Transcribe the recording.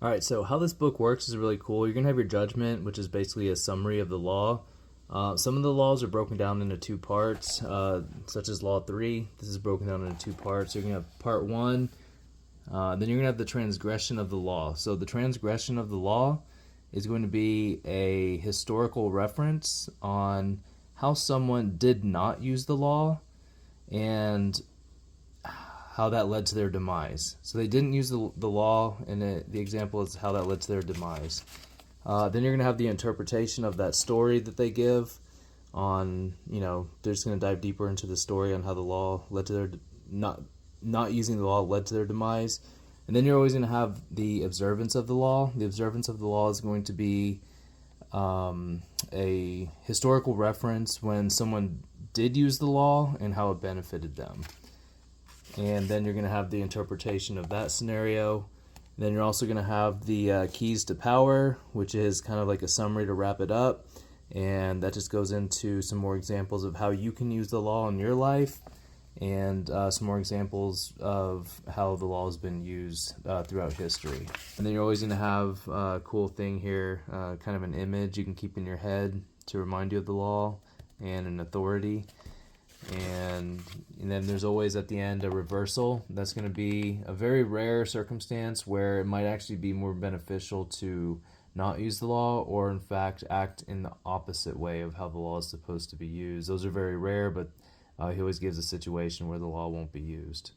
All right, so how this book works is really cool. You're going to have your judgment, which is basically a summary of the law. Some of the laws are broken down into two parts, such as Law 3. This is broken down into two parts. You're going to have Part 1, then you're going to have the transgression of the law. So the transgression of the law is going to be a historical reference on how someone did not use the law and how that led to their demise. So they didn't use the law, and the example is how that led to their demise. Then you're going to have the interpretation of that story that they give on, they're just going to dive deeper into the story on how the law led to their, not using the law led to their demise. And then you're always going to have the observance of the law. The observance of the law is going to be a historical reference when someone did use the law and how it benefited them. And then you're going to have the interpretation of that scenario. Then you're also going to have the keys to power, which is kind of like a summary to wrap it up. And that just goes into some more examples of how you can use the law in your life, and some more examples of how the law has been used throughout history. And then you're always going to have a cool thing here, kind of an image you can keep in your head to remind you of the law and an authority. And then there's always at the end a reversal. That's going to be a very rare circumstance where it might actually be more beneficial to not use the law, or in fact act in the opposite way of how the law is supposed to be used. Those are very rare, but he always gives a situation where the law won't be used.